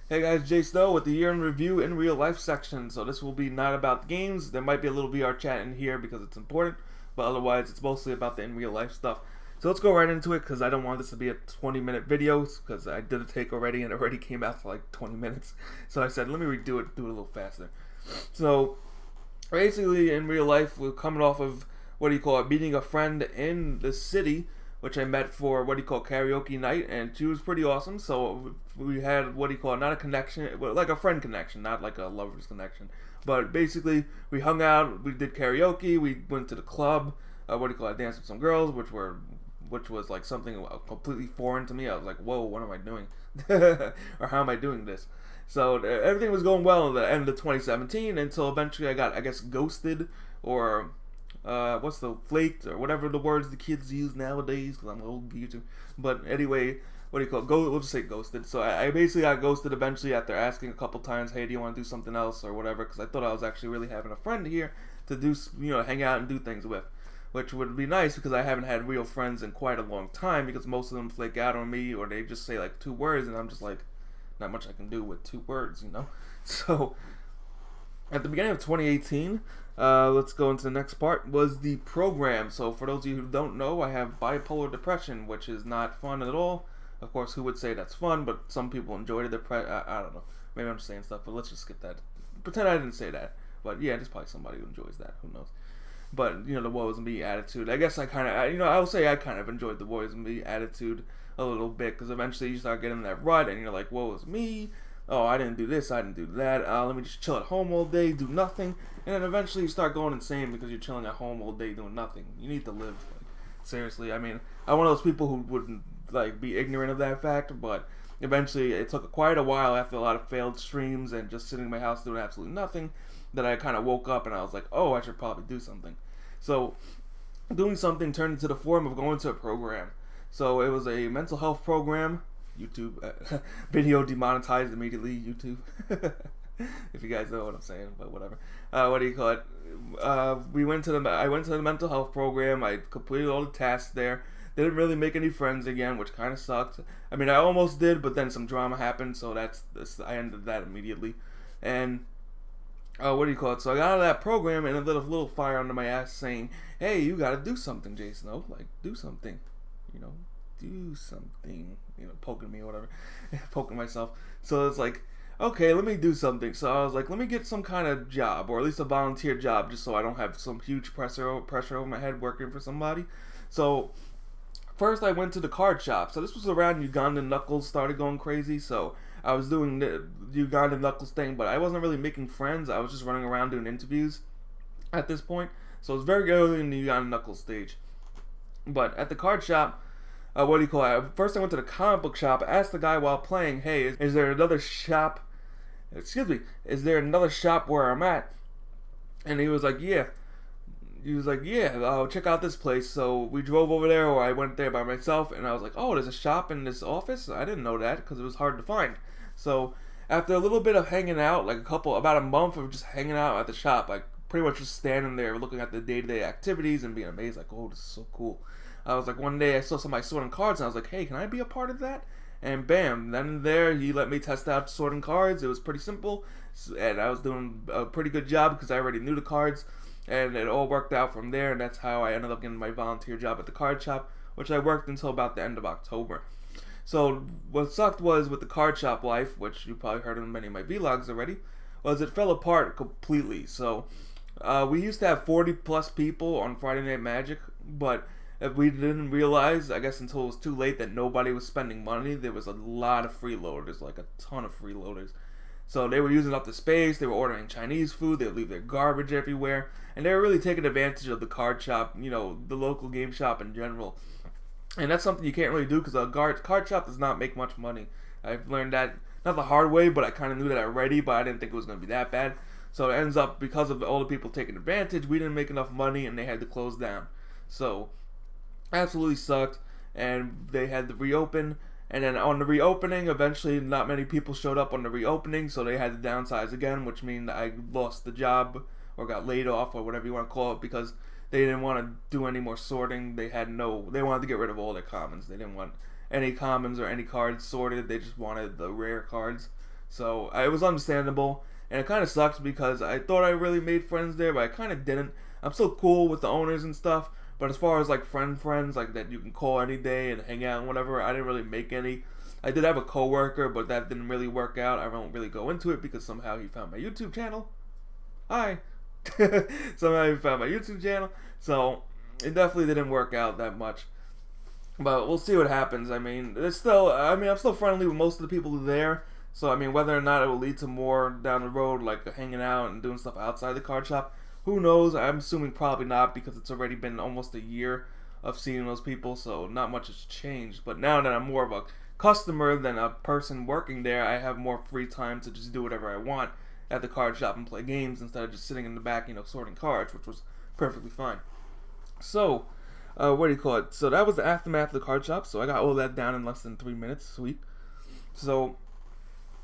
Hey guys, Jsnow with the year in review in real life section. So this will be not about the games. There might be a little VR chat in here because it's important, but otherwise it's mostly about the in real life stuff. So let's go right into it because I don't want this to be a 20-minute video because I did a take already and it already came out for like 20 minutes. So I said let me redo it, do it a little faster. So basically in real life we're coming off of meeting a friend in the city, which I met for karaoke night, and she was pretty awesome. So we had not a connection, like a friend connection, not like a lover's connection. But basically, we hung out, we did karaoke, we went to the club. I danced with some girls, which was like something completely foreign to me. I was like, whoa, what am I doing, or how am I doing this? So everything was going well at the end of 2017 until eventually I got, I guess, ghosted, or what's the flaked, or whatever the words the kids use nowadays, because I'm an old geezer. But anyway, we'll just say ghosted. So I basically got ghosted eventually after asking a couple times, hey, do you want to do something else or whatever, because I thought I was actually really having a friend here to do, hang out and do things with, which would be nice because I haven't had real friends in quite a long time, because most of them flake out on me or they just say like 2 words and I'm just like, not much I can do with 2 words. So at the beginning of 2018, let's go into the next part, was the program. So for those of you who don't know, I have bipolar depression, which is not fun at all. Of course, who would say that's fun, but some people enjoy the depression. I don't know. Maybe I'm just saying stuff, but let's just skip that. Pretend I didn't say that. But yeah, there's probably somebody who enjoys that. Who knows? But, the woes and me attitude. I guess I kind of, I will say I kind of enjoyed the woes and me attitude a little bit, because eventually you start getting that rut and you're like, woe is me. Oh, I didn't do this, I didn't do that. Let me just chill at home all day, do nothing. And then eventually you start going insane because you're chilling at home all day doing nothing. You need to live. Like, seriously, I mean, I'm one of those people who wouldn't be ignorant of that fact, but eventually it took quite a while after a lot of failed streams and just sitting in my house doing absolutely nothing that I kind of woke up and I was like, oh, I should probably do something. So doing something turned into the form of going to a program. So it was a mental health program. YouTube video demonetized immediately. YouTube, if you guys know what I'm saying, but whatever. I went to the mental health program. I completed all the tasks there. Didn't really make any friends again, which kind of sucked. I mean, I almost did, but then some drama happened, so I ended that immediately. And so I got out of that program and a little fire under my ass saying, hey, you gotta do something, Jsnow. Like, do something. Do something. Poking me or whatever. Poking myself. So it's like, okay, let me do something. So I was like, let me get some kind of job, or at least a volunteer job, just so I don't have some huge pressure over my head working for somebody. So first I went to the card shop. So this was around Ugandan Knuckles started going crazy. So I was doing the Ugandan Knuckles thing, but I wasn't really making friends. I was just running around doing interviews at this point. So it was very early in the Ugandan Knuckles stage. But at the card shop, first I went to the comic book shop, asked the guy while playing, hey, is there another shop? Is there another shop where I'm at? And he was like, yeah. Check out this place. So we drove over there, or I went there by myself, and I was like, oh, there's a shop in this office? I didn't know that, because it was hard to find. So after a little bit of hanging out, about a month of just hanging out at the shop, like pretty much just standing there looking at the day-to-day activities and being amazed, like, oh, this is so cool. I was like, one day I saw somebody sorting cards, and I was like, hey, can I be a part of that? And bam, then and there, he let me test out sorting cards. It was pretty simple, and I was doing a pretty good job because I already knew the cards, and it all worked out from there, and that's how I ended up getting my volunteer job at the card shop, which I worked until about the end of October. So what sucked was with the card shop life, which you probably heard in many of my vlogs already, was it fell apart completely. So we used to have 40 plus people on Friday Night Magic, but if we didn't realize, I guess until it was too late, that nobody was spending money. There was a lot of freeloaders, like a ton of freeloaders. So they were using up the space, they were ordering Chinese food, they would leave their garbage everywhere, and they were really taking advantage of the card shop, the local game shop in general. And that's something you can't really do because a card shop does not make much money. I've learned that, not the hard way, but I kind of knew that already, but I didn't think it was going to be that bad. So it ends up, because of all the people taking advantage, we didn't make enough money and they had to close down. So absolutely sucked, and they had to reopen, and then on the reopening, eventually not many people showed up on the reopening, so they had to downsize again, which means I lost the job, or got laid off, or whatever you want to call it, because they didn't want to do any more sorting. They wanted to get rid of all their commons. They didn't want any commons or any cards sorted. They just wanted the rare cards. So it was understandable, and it kind of sucks because I thought I really made friends there, but I kind of didn't. I'm still cool with the owners and stuff, but as far as like friends like that you can call any day and hang out and whatever, I didn't really make any. I did have a coworker, but that didn't really work out. I won't really go into it because somehow he found my YouTube channel. Hi. Somehow he found my YouTube channel, so it definitely didn't work out that much. But we'll see what happens. I mean, I'm still friendly with most of the people there. So, I mean, whether or not it will lead to more down the road, like hanging out and doing stuff outside the card shop, who knows? I'm assuming probably not because it's already been almost a year of seeing those people, so not much has changed. But now that I'm more of a customer than a person working there, I have more free time to just do whatever I want at the card shop and play games instead of just sitting in the back, sorting cards, which was perfectly fine. So, what do you call it? So that was the aftermath of the card shop. So I got all that down in less than 3 minutes. Sweet. So,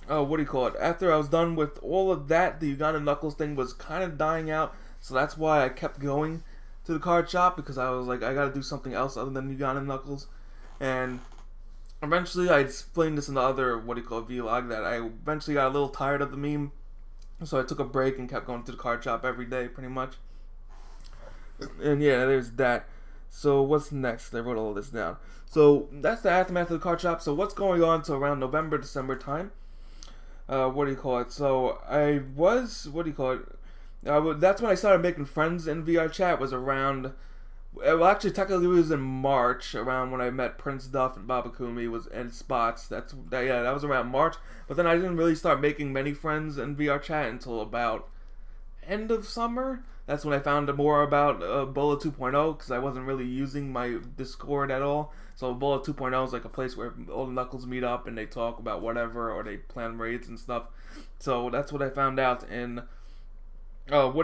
what do you call it? After I was done with all of that, the Uganda Knuckles thing was kind of dying out. So that's why I kept going to the card shop, because I was like, I gotta do something else other than Uganda Knuckles. And eventually, I explained this in the other, vlog, that I eventually got a little tired of the meme. So I took a break and kept going to the card shop every day, pretty much. And yeah, there's that. So what's next? I wrote all this down. So that's the aftermath of the card shop. So what's going on to around November, December time? So I was, that's when I started making friends in VR chat. Was around, well, actually technically it was in March, around when I met Prince Duff and Babakumi and Spots. That was around March. But then I didn't really start making many friends in VR chat until about end of summer. That's when I found more about Bullet 2.0, because I wasn't really using my Discord at all. So Bullet 2.0 is like a place where all the Knuckles meet up and they talk about whatever, or they plan raids and stuff. So that's what I found out in, having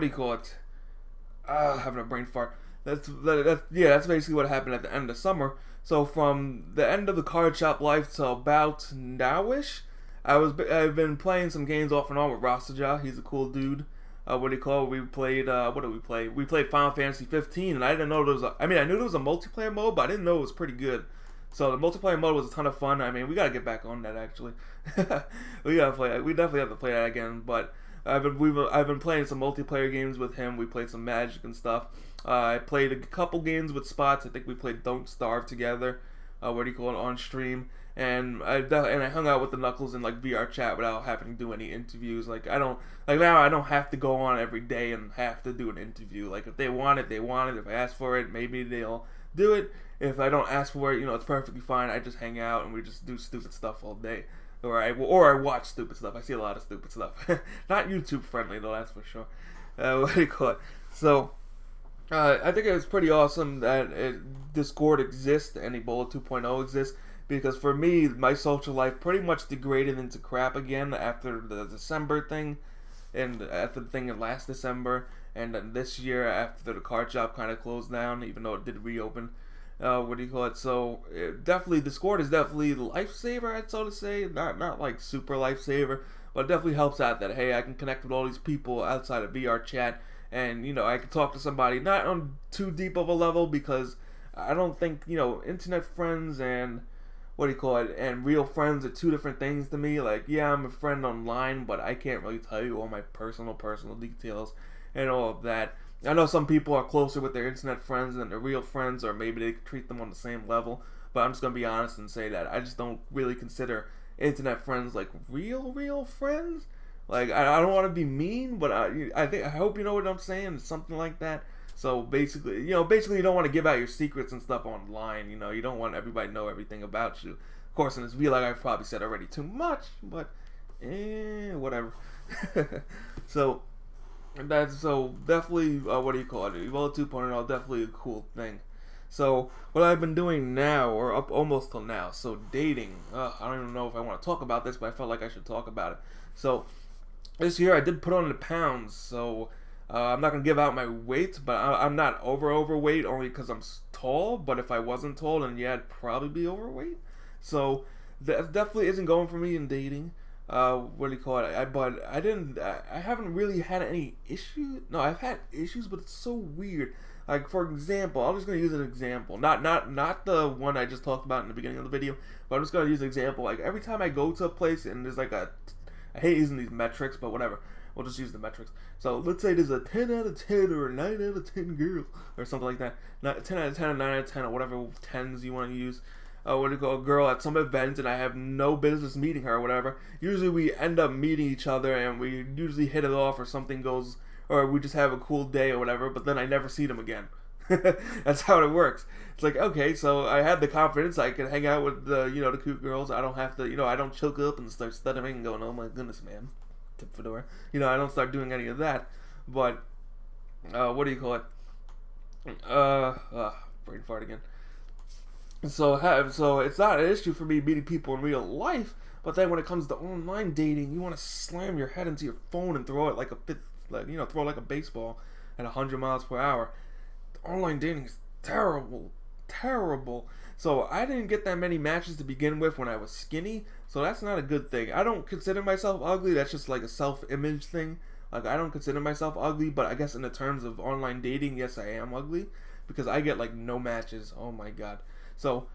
a brain fart. That's basically what happened at the end of summer. So from the end of the card shop life to about nowish, I've been playing some games off and on with Rastaja. He's a cool dude. We played, what did we play? We played Final Fantasy 15, and I didn't know I knew there was a multiplayer mode, but I didn't know it was pretty good. So the multiplayer mode was a ton of fun. I mean, we gotta get back on that, actually. We definitely have to play that again, but I've been playing some multiplayer games with him. We played some Magic and stuff. I played a couple games with Spots. I think we played Don't Starve together, on stream. And I hung out with the Knuckles in like VR chat without having to do any interviews. Now I don't have to go on every day and have to do an interview. Like if they want it, they want it. If I ask for it, maybe they'll do it. If I don't ask for it, it's perfectly fine. I just hang out and we just do stupid stuff all day. Or I watch stupid stuff. I see a lot of stupid stuff. Not YouTube friendly though, that's for sure. So I think it was pretty awesome that Discord exists and Ebola 2.0 exists. Because for me, my social life pretty much degraded into crap again after the December thing, and after the thing in last December, and then this year after the card shop kind of closed down, even though it did reopen. So Discord is definitely the lifesaver, I'd so to say. Not like super lifesaver, but it definitely helps out that, hey, I can connect with all these people outside of VR chat, and I can talk to somebody not on too deep of a level, because I don't think internet friends and and real friends are two different things to me. Like, yeah, I'm a friend online, but I can't really tell you all my personal details and all of that. I know some people are closer with their internet friends than their real friends, or maybe they treat them on the same level, but I'm just going to be honest and say that I just don't really consider internet friends like real friends. Like, I don't want to be mean, but I hope you know what I'm saying. It's something like that. So basically, you don't want to give out your secrets and stuff online. You don't want everybody to know everything about you. Of course, in this vlog, I've probably said already too much, but whatever. So definitely, Evola 2.0, definitely a cool thing. So what I've been doing now, or up almost till now, so dating. I don't even know if I want to talk about this, but I felt like I should talk about it. So this year I did put on the pounds, so. I'm not going to give out my weight, but I'm not overweight only because I'm tall. But if I wasn't tall, then yeah, I'd probably be overweight. So that definitely isn't going for me in dating. I haven't really had any issues. No, I've had issues, but it's so weird. Like, for example, I'm just going to use an example. Not the one I just talked about in the beginning of the video, but I'm just going to use an example. Like, every time I go to a place and there's like a I hate using these metrics, but whatever. We'll just use the metrics. So let's say there's a 10 out of 10 or a 9 out of 10 girl or something like that. Not 10 out of 10 or 9 out of 10 or whatever 10s you want to use. What do you call a girl at some event and I have no business meeting her or whatever. Usually we end up meeting each other and we usually hit it off or something goes, or we just have a cool day or whatever, but then I never see them again. That's how it works. It's like, okay, so I had the confidence I can hang out with the, the cute girls. I don't have to, I don't choke up and start stuttering and going, oh my goodness, man. Tip fedora. I don't start doing any of that. But, what do you call it? Brain fart again. So it's not an issue for me meeting people in real life, but then when it comes to online dating, you want to slam your head into your phone and throw it like throw it like a baseball at 100 miles per hour. Online dating is terrible. So I didn't get that many matches to begin with when I was skinny, so that's not a good thing. I don't consider myself ugly. That's just like a self-image thing. Like, I don't consider myself ugly, but I guess in the terms of online dating, yes, I am ugly, because I get like no matches. Oh my god. So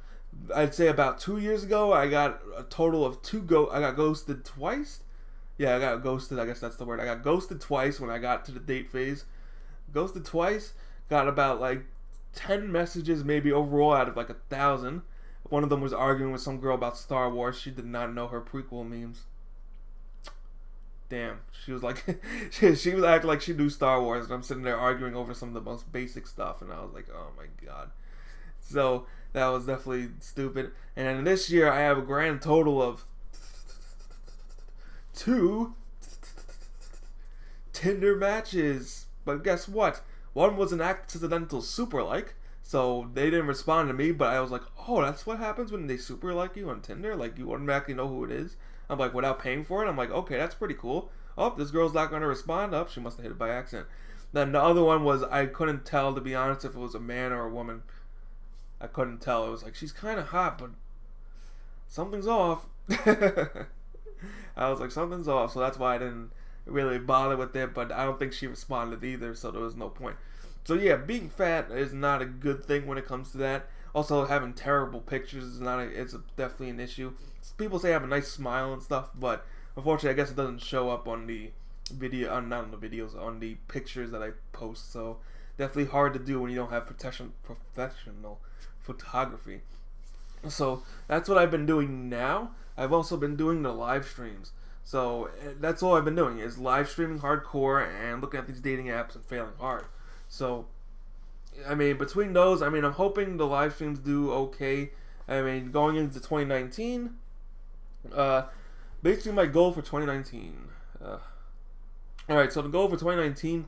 I'd say about 2 years ago, I got a total of I got ghosted twice. Yeah, I got ghosted. I guess that's the word. I got ghosted twice when I got to the date phase. Ghosted twice. Got about like 10 messages maybe overall out of like 1,000. One of them was arguing with some girl about Star Wars. She did not know her prequel memes. Damn. She was like, she was acting like she knew Star Wars, and I'm sitting there arguing over some of the most basic stuff, and I was like, oh my god. So that was definitely stupid. And then this year I have a grand total of 2 Tinder matches. But guess what? One was an accidental super like, so they didn't respond to me, but I was like, oh, that's what happens when they super like you on Tinder? Like, you automatically know who it is? I'm like, without paying for it? I'm like, okay, that's pretty cool. Oh, this girl's not going to respond. Oh, she must have hit it by accident. Then the other one was, I couldn't tell, to be honest, if it was a man or a woman. I couldn't tell. It was like, she's kind of hot, but something's off. I was like, something's off, so that's why I didn't really bother with it, but I don't think she responded either, so there was no point. So yeah, being fat is not a good thing when it comes to that. Also, having terrible pictures is definitely an issue. People say I have a nice smile and stuff, but unfortunately, I guess it doesn't show up on the video, not on the videos, on the pictures that I post. So definitely hard to do when you don't have professional photography. So that's what I've been doing now. I've also been doing the live streams. So that's all I've been doing is live streaming hardcore and looking at these dating apps and failing hard. So, I mean, between those, I mean, I'm hoping the live streams do okay. I mean, going into 2019, basically my goal for 2019. Alright, so the goal for 2019,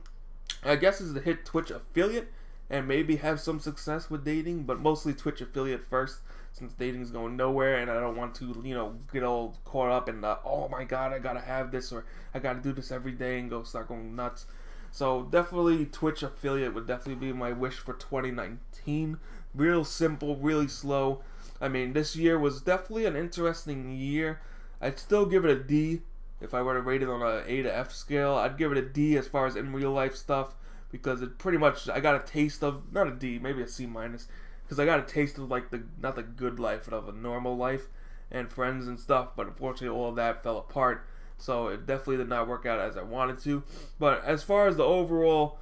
I guess, is to hit Twitch affiliate and maybe have some success with dating, but mostly Twitch affiliate first, since dating is going nowhere and I don't want to, get all caught up in oh my god, I gotta have this, or I gotta do this every day and start going nuts. So definitely Twitch affiliate would definitely be my wish for 2019. Real simple, really slow. I mean, this year was definitely an interesting year. I'd still give it a D. If I were to rate it on a A to F scale, I'd give it a D as far as in real life stuff, because it pretty much, I got a taste of, not a D, maybe a C minus, because I got a taste of like not the good life, but of a normal life and friends and stuff, but unfortunately all of that fell apart. So it definitely did not work out as I wanted to. But as far as the overall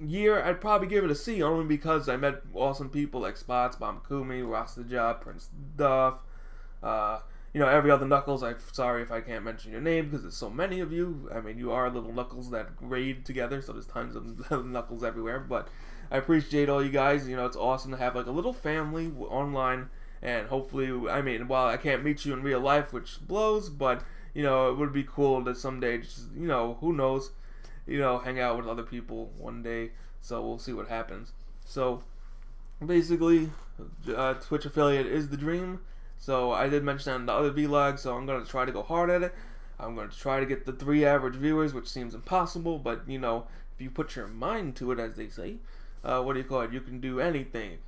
year, I'd probably give it a C, only because I met awesome people like Spots, Bomb Kumi, Ross the Job, Prince Duff, every other Knuckles. I'm sorry if I can't mention your name because there's so many of you. I mean, you are little Knuckles that raid together, so there's tons of Knuckles everywhere. But I appreciate all you guys. It's awesome to have like a little family online, and hopefully, I mean, while I can't meet you in real life, which blows, but it would be cool to someday just, who knows, hang out with other people one day. So we'll see what happens. So basically, Twitch affiliate is the dream. So I did mention that in the other vlog, so I'm going to try to go hard at it. I'm going to try to get the 3 average viewers, which seems impossible, but, if you put your mind to it, as they say, you can do anything.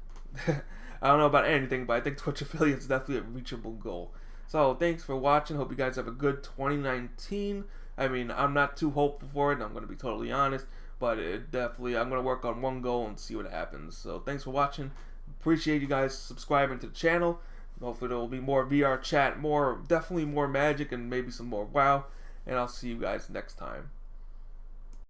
I don't know about anything, but I think Twitch affiliate is definitely a reachable goal. So thanks for watching. Hope you guys have a good 2019. I mean, I'm not too hopeful for it, I'm going to be totally honest, but I'm going to work on one goal and see what happens. So thanks for watching. Appreciate you guys subscribing to the channel. Hopefully there will be more VR chat, definitely more Magic, and maybe some more WoW. And I'll see you guys next time.